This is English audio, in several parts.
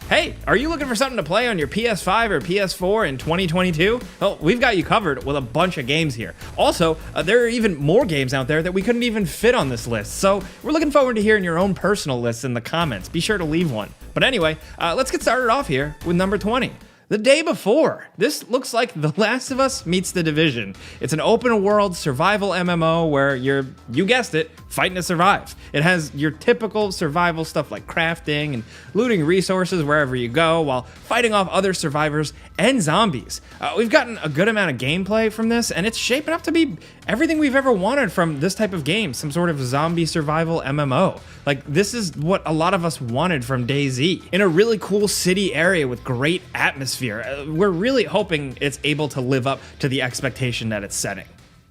Hey, are you looking for something to play on your PS5 or PS4 in 2022? Well, we've got you covered with a bunch of games here. Also, there are even more games out there that we couldn't even fit on this list, so we're looking forward to hearing your own personal lists in the comments. Be sure to leave one. But anyway, let's get started off here with number 20. The Day Before. This looks like The Last of Us meets The Division. It's an open world survival MMO where you guessed it, fighting to survive. It has your typical survival stuff like crafting and looting resources wherever you go while fighting off other survivors and zombies. We've gotten a good amount of gameplay from this, and it's shaping up to be everything we've ever wanted from this type of game, some sort of zombie survival MMO. Like, this is what a lot of us wanted from DayZ. In a really cool city area with great atmosphere. We're really hoping it's able to live up to the expectation that it's setting.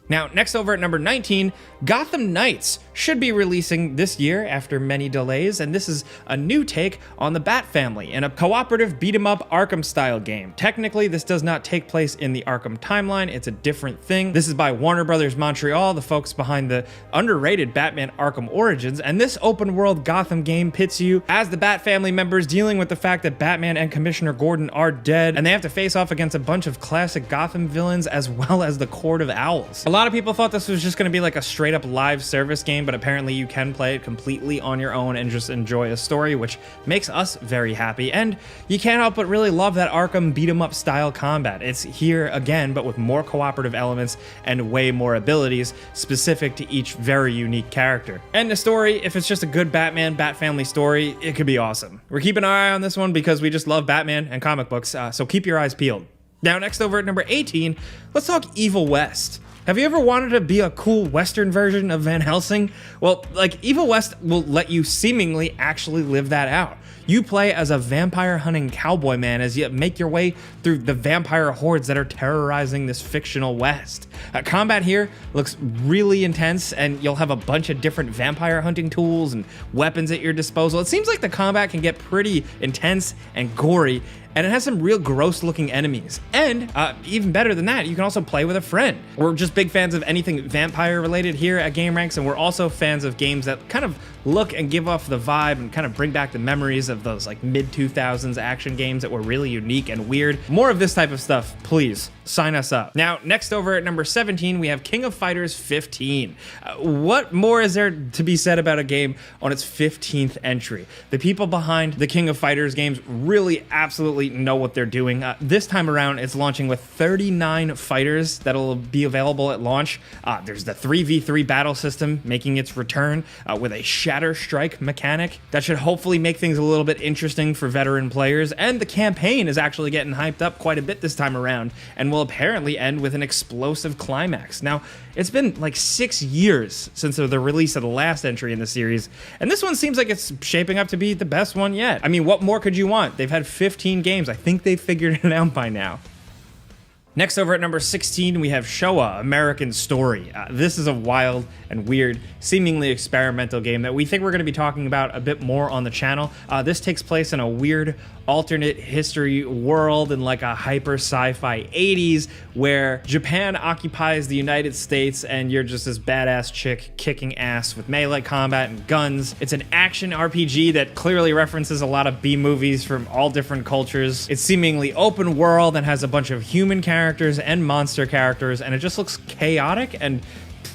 Now, next over at number 19, Gotham Knights should be releasing this year after many delays, and this is a new take on the Bat family in a cooperative beat-em-up Arkham-style game. Technically, this does not take place in the Arkham timeline, it's a different thing. This is by Warner Brothers Montreal, the folks behind the underrated Batman Arkham Origins, and this open-world Gotham game pits you as the Bat family members dealing with the fact that Batman and Commissioner Gordon are dead, and they have to face off against a bunch of classic Gotham villains as well as the Court of Owls. A lot of people thought this was just going to be like a straight up live service game, but apparently you can play it completely on your own and just enjoy a story, which makes us very happy. And you can't help but really love that Arkham beat 'em up style combat. It's here again, but with more cooperative elements and way more abilities specific to each very unique character. And the story, if it's just a good Batman Bat family story, it could be awesome. We're keeping our eye on this one because we just love Batman and comic books, so keep your eyes peeled. Now, next over at number 18, let's talk Evil West. Have you ever wanted to be a cool Western version of Van Helsing? Well, like, Evil West will let you seemingly actually live that out. You play as a vampire hunting cowboy man as you make your way through the vampire hordes that are terrorizing this fictional West. Combat here looks really intense, and you'll have a bunch of different vampire hunting tools and weapons at your disposal. It seems like the combat can get pretty intense and gory, and it has some real gross looking enemies. And even better than that, you can also play with a friend. We're just big fans of anything vampire related here at Gameranx, and we're also fans of games that kind of look and give off the vibe and kind of bring back the memories of those like mid-2000s action games that were really unique and weird. More of this type of stuff, please. Sign us up. Now, next over at number 17, we have King of Fighters 15. What more is there to be said about a game on its 15th entry? The people behind the King of Fighters games really absolutely know what they're doing. This time around, it's launching with 39 fighters that'll be available at launch. There's the 3v3 battle system making its return with a Shatter Strike mechanic that should hopefully make things a little bit interesting for veteran players. And the campaign is actually getting hyped up quite a bit this time around and will apparently end with an explosive climax. Now, it's been like 6 years since the release of the last entry in the series, and this one seems like it's shaping up to be the best one yet. I mean, what more could you want? They've had 15 games. I think they've figured it out by now. Next over at number 16, we have Showa American Story. This is a wild and weird, seemingly experimental game that we think we're going to be talking about a bit more on the channel. This takes place in a weird alternate history world in like a hyper sci-fi 80s where Japan occupies the United States and you're just this badass chick kicking ass with melee combat and guns. It's an action RPG that clearly references a lot of B movies from all different cultures. It's seemingly open world and has a bunch of human characters and monster characters, and it just looks chaotic and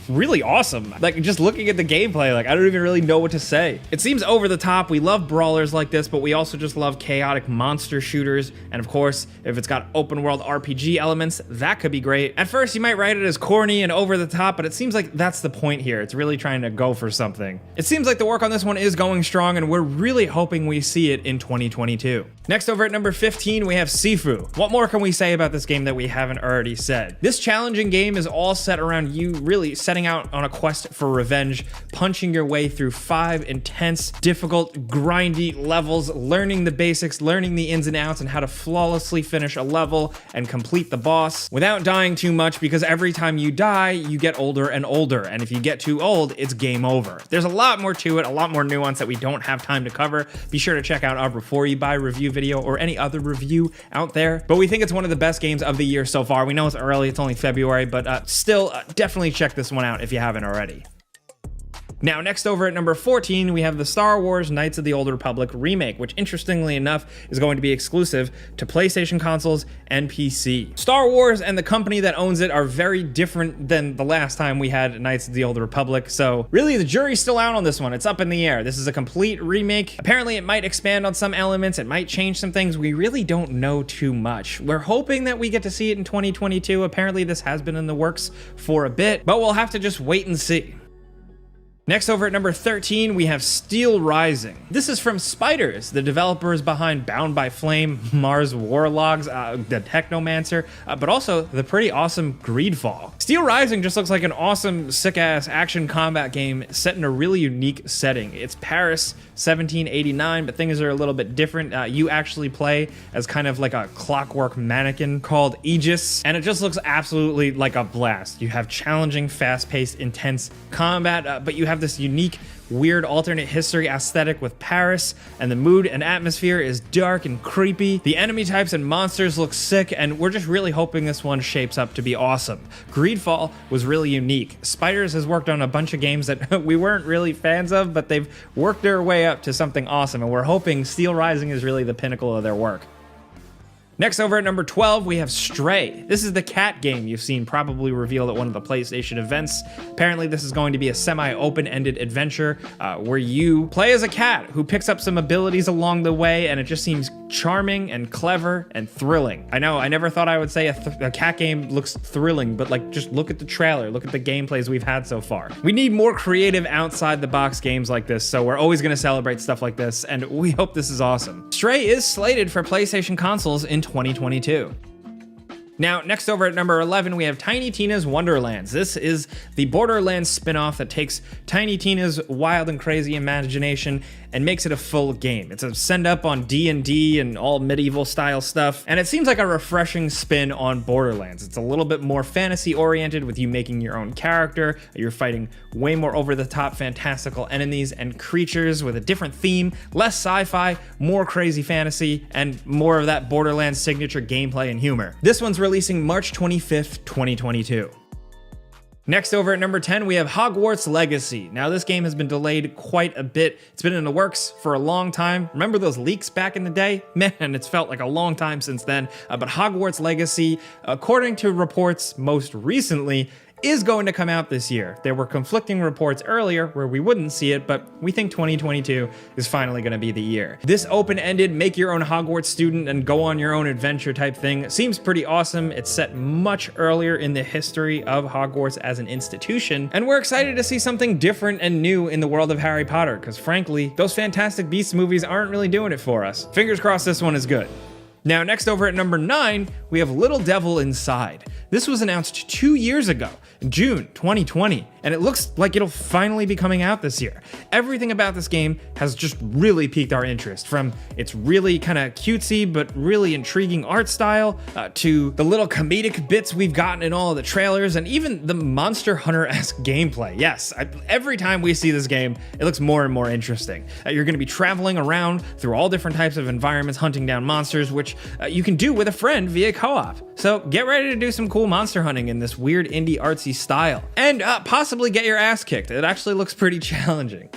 really awesome. Like, just looking at the gameplay, like, I don't even really know what to say. It seems over the top. We love brawlers like this, but we also just love chaotic monster shooters. And of course, if it's got open world RPG elements, that could be great. At first, you might write it as corny and over the top, but it seems like that's the point here. It's really trying to go for something. It seems like the work on this one is going strong, and we're really hoping we see it in 2022. Next over at number 15, we have Sifu. What more can we say about this game that we haven't already said? This challenging game is all set around you really setting out on a quest for revenge, punching your way through 5 intense, difficult, grindy levels, learning the basics, learning the ins and outs, and how to flawlessly finish a level and complete the boss without dying too much, because every time you die, you get older and older, and if you get too old, it's game over. There's a lot more to it, a lot more nuance that we don't have time to cover. Be sure to check out our Before You Buy review video or any other review out there, but we think it's one of the best games of the year so far. We know it's early, it's only February, but still, definitely check this one out if you haven't already. Now, next over at number 14, we have the Star Wars Knights of the Old Republic remake, which interestingly enough is going to be exclusive to PlayStation consoles and PC. Star Wars and the company that owns it are very different than the last time we had Knights of the Old Republic, so really the jury's still out on this one. It's up in the air. This is a complete remake. Apparently it might expand on some elements, it might change some things. We really don't know too much. We're hoping that we get to see it in 2022. Apparently this has been in the works for a bit, but we'll have to just wait and see. Next over at number 13, we have Steel Rising. This is from Spiders, the developers behind Bound by Flame, Mars Warlogs, the Technomancer, but also the pretty awesome Greedfall. Steel Rising just looks like an awesome, sick-ass action combat game set in a really unique setting. It's Paris 1789, but things are a little bit different. You actually play as kind of like a clockwork mannequin called Aegis, and it just looks absolutely like a blast. You have challenging, fast-paced, intense combat, but you have this unique, weird alternate history aesthetic with Paris, and the mood and atmosphere is dark and creepy. The enemy types and monsters look sick, and we're just really hoping this one shapes up to be awesome. Greedfall was really unique. Spiders has worked on a bunch of games that we weren't really fans of, but they've worked their way up to something awesome, and we're hoping Steel Rising is really the pinnacle of their work. Next over at number 12, we have Stray. This is the cat game you've seen probably revealed at one of the PlayStation events. Apparently this is going to be a semi-open-ended adventure where you play as a cat who picks up some abilities along the way, and it just seems charming and clever and thrilling. I know, I never thought I would say a cat game looks thrilling, but like, just look at the trailer, look at the gameplays we've had so far. We need more creative outside-the-box games like this, so we're always gonna celebrate stuff like this, and we hope this is awesome. Stray is slated for PlayStation consoles in 2022. Now, next over at number 11, we have Tiny Tina's Wonderlands. This is the Borderlands spin-off that takes Tiny Tina's wild and crazy imagination and makes it a full game. It's a send-up on D&D and all medieval style stuff, and it seems like a refreshing spin on Borderlands. It's a little bit more fantasy-oriented with you making your own character. You're fighting way more over-the-top fantastical enemies and creatures with a different theme, less sci-fi, more crazy fantasy, and more of that Borderlands signature gameplay and humor. This one's releasing March 25th, 2022. Next over at number 10, we have Hogwarts Legacy. Now this game has been delayed quite a bit. It's been in the works for a long time. Remember those leaks back in the day? Man, it's felt like a long time since then. But Hogwarts Legacy, according to reports most recently, is going to come out this year. There were conflicting reports earlier where we wouldn't see it, but we think 2022 is finally going to be the year. This open-ended, make your own Hogwarts student and go on your own adventure type thing seems pretty awesome. It's set much earlier in the history of Hogwarts as an institution, and we're excited to see something different and new in the world of Harry Potter, because frankly, those Fantastic Beasts movies aren't really doing it for us. Fingers crossed this one is good. Now, next over at number 9, we have Little Devil Inside. This was announced 2 years ago, in June 2020, and it looks like it'll finally be coming out this year. Everything about this game has just really piqued our interest, from its really kind of cutesy but really intriguing art style, to the little comedic bits we've gotten in all of the trailers, and even the Monster Hunter-esque gameplay. Yes, every time we see this game, it looks more and more interesting. You're going to be traveling around through all different types of environments, hunting down monsters, which you can do with a friend via co-op. So get ready to do some cool monster hunting in this weird indie artsy style, and possibly get your ass kicked. It actually looks pretty challenging.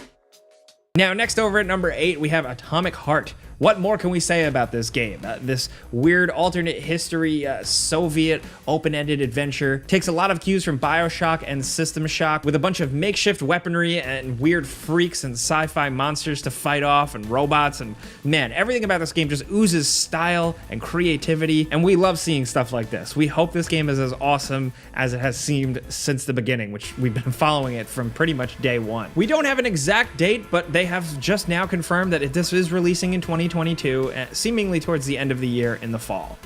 Now, next over at number 8, we have Atomic Heart. What more can we say about this game? This weird alternate history, Soviet open-ended adventure takes a lot of cues from BioShock and System Shock, with a bunch of makeshift weaponry and weird freaks and sci-fi monsters to fight off, and robots, and man, everything about this game just oozes style and creativity, and we love seeing stuff like this. We hope this game is as awesome as it has seemed since the beginning, which we've been following it from pretty much day one. We don't have an exact date, but they have just now confirmed that this is releasing in 2022, seemingly towards the end of the year in the fall.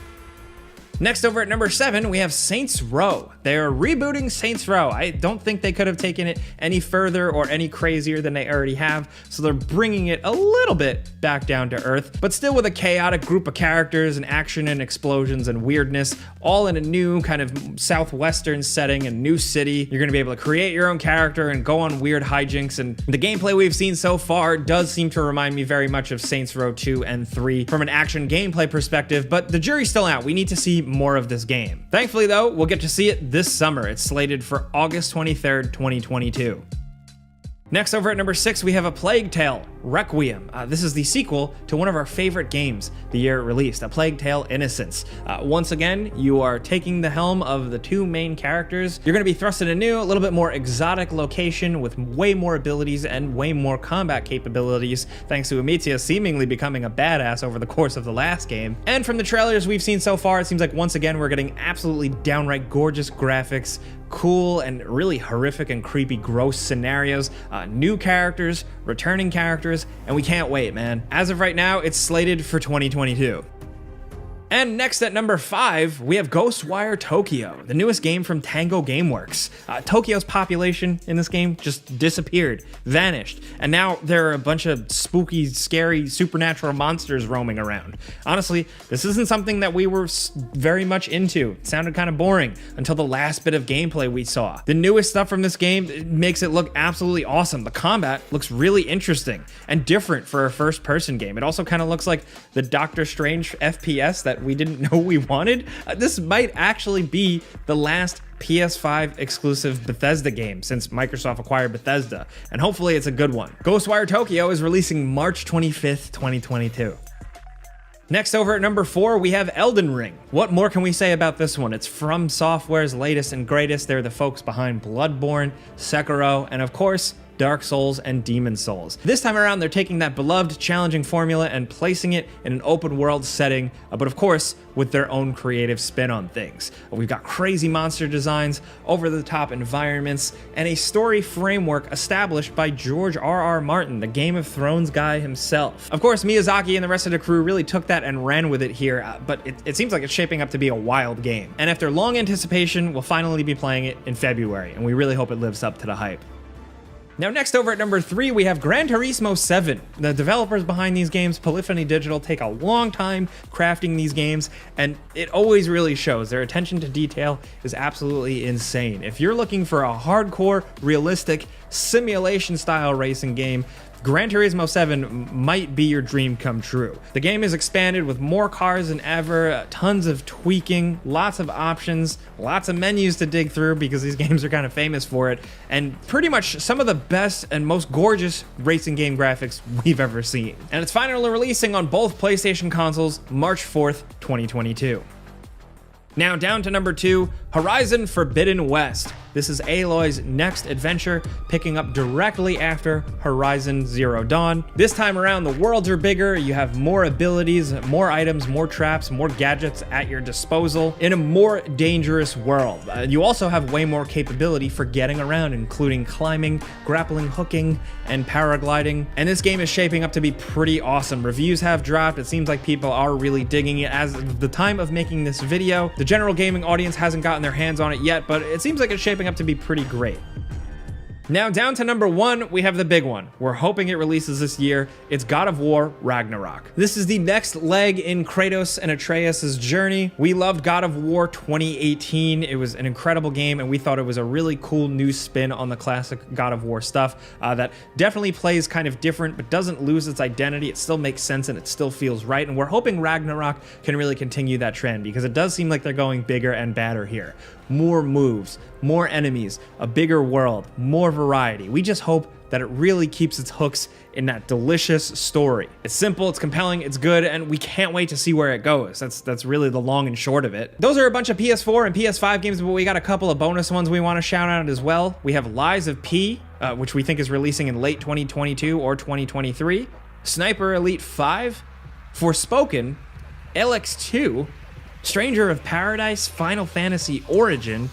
Next over at number 7, we have Saints Row. They are rebooting Saints Row. I don't think they could have taken it any further or any crazier than they already have, so they're bringing it a little bit back down to earth, but still with a chaotic group of characters and action and explosions and weirdness, all in a new kind of southwestern setting and new city. You're going to be able to create your own character and go on weird hijinks, and the gameplay we've seen so far does seem to remind me very much of Saints Row 2 and 3 from an action gameplay perspective, but the jury's still out. We need to see more of this game. Thankfully though, we'll get to see it this summer. It's slated for August 23rd, 2022. Next, over at number 6, we have A Plague Tale: Requiem. This is the sequel to one of our favorite games the year it released, A Plague Tale: Innocence. Once again, you are taking the helm of the two main characters. You're going to be thrust in a new, a little bit more exotic location with way more abilities and way more combat capabilities, thanks to Amicia seemingly becoming a badass over the course of the last game. And from the trailers we've seen so far, it seems like once again we're getting absolutely downright gorgeous graphics, cool and really horrific and creepy gross scenarios, new characters, returning characters, and we can't wait, man. As of right now, it's slated for 2022. And next at number 5, we have Ghostwire Tokyo, the newest game from Tango Gameworks. Tokyo's population in this game just disappeared, vanished, and now there are a bunch of spooky, scary, supernatural monsters roaming around. Honestly, this isn't something that we were very much into. It sounded kind of boring until the last bit of gameplay we saw. The newest stuff from this game makes it look absolutely awesome. The combat looks really interesting and different for a first-person game. It also kind of looks like the Doctor Strange FPS that we didn't know we wanted. This might actually be the last PS5 exclusive Bethesda game since Microsoft acquired Bethesda, and hopefully it's a good one. Ghostwire Tokyo is releasing March 25th, 2022. Next, over at number 4, we have Elden Ring. What more can we say about this one? It's From Software's latest and greatest. They're the folks behind Bloodborne, Sekiro, and of course, Dark Souls and Demon Souls. This time around, they're taking that beloved, challenging formula and placing it in an open world setting, but of course, with their own creative spin on things. We've got crazy monster designs, over-the-top environments, and a story framework established by George R.R. Martin, the Game of Thrones guy himself. Of course, Miyazaki and the rest of the crew really took that and ran with it here, but it seems like it's shaping up to be a wild game. And after long anticipation, we'll finally be playing it in February, and we really hope it lives up to the hype. Now next, over at number 3, we have Gran Turismo 7. The developers behind these games, Polyphony Digital, take a long time crafting these games, and it always really shows. Their attention to detail is absolutely insane. If you're looking for a hardcore, realistic, simulation-style racing game, Gran Turismo 7 might be your dream come true. The game is expanded with more cars than ever, tons of tweaking, lots of options, lots of menus to dig through because these games are kind of famous for it, and pretty much some of the best and most gorgeous racing game graphics we've ever seen. And it's finally releasing on both PlayStation consoles March 4th, 2022. Now down to number 2, Horizon Forbidden West. This is Aloy's next adventure, picking up directly after Horizon Zero Dawn. This time around, the worlds are bigger, you have more abilities, more items, more traps, more gadgets at your disposal in a more dangerous world. You also have way more capability for getting around, including climbing, grappling, hooking, and paragliding. And this game is shaping up to be pretty awesome. Reviews have dropped, it seems like people are really digging it. As of the time of making this video, the general gaming audience hasn't gotten their hands on it yet, but it seems like it's shaping up to be pretty great. Now down to number 1, we have the big one. We're hoping it releases this year. It's God of War Ragnarok. This is the next leg in Kratos and Atreus' journey. We loved God of War 2018. It was an incredible game, and we thought it was a really cool new spin on the classic God of War stuff that definitely plays kind of different, but doesn't lose its identity. It still makes sense and it still feels right, and we're hoping Ragnarok can really continue that trend because it does seem like they're going bigger and badder here. More moves, more enemies, a bigger world, more variety. We just hope that it really keeps its hooks in that delicious story. It's simple, it's compelling, it's good, and we can't wait to see where it goes. That's really the long and short of it. Those are a bunch of PS4 and PS5 games, but we got a couple of bonus ones we want to shout out as well. We have Lies of P, which we think is releasing in late 2022 or 2023. Sniper Elite 5, Forspoken, LX2, Stranger of Paradise, Final Fantasy Origin,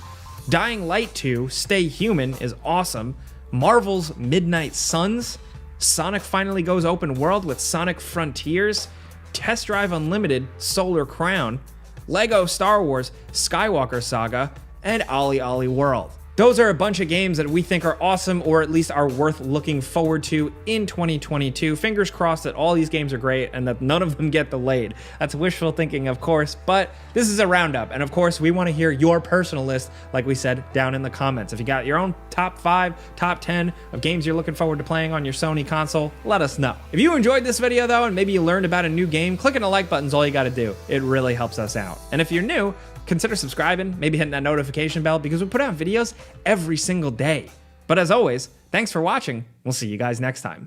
Dying Light 2, Stay Human is awesome, Marvel's Midnight Suns, Sonic finally goes open world with Sonic Frontiers, Test Drive Unlimited, Solar Crown, Lego Star Wars, Skywalker Saga, and Ollie Ollie World. Those are a bunch of games that we think are awesome, or at least are worth looking forward to in 2022. Fingers crossed that all these games are great and that none of them get delayed. That's wishful thinking, of course, but this is a roundup. And of course, we want to hear your personal list, like we said, down in the comments. If you got your own top 5, top 10 of games you're looking forward to playing on your Sony console, let us know. If you enjoyed this video though, and maybe you learned about a new game, clicking the like button's all you got to do. It really helps us out. And if you're new, consider subscribing, maybe hitting that notification bell because we put out videos every single day. But as always, thanks for watching. We'll see you guys next time.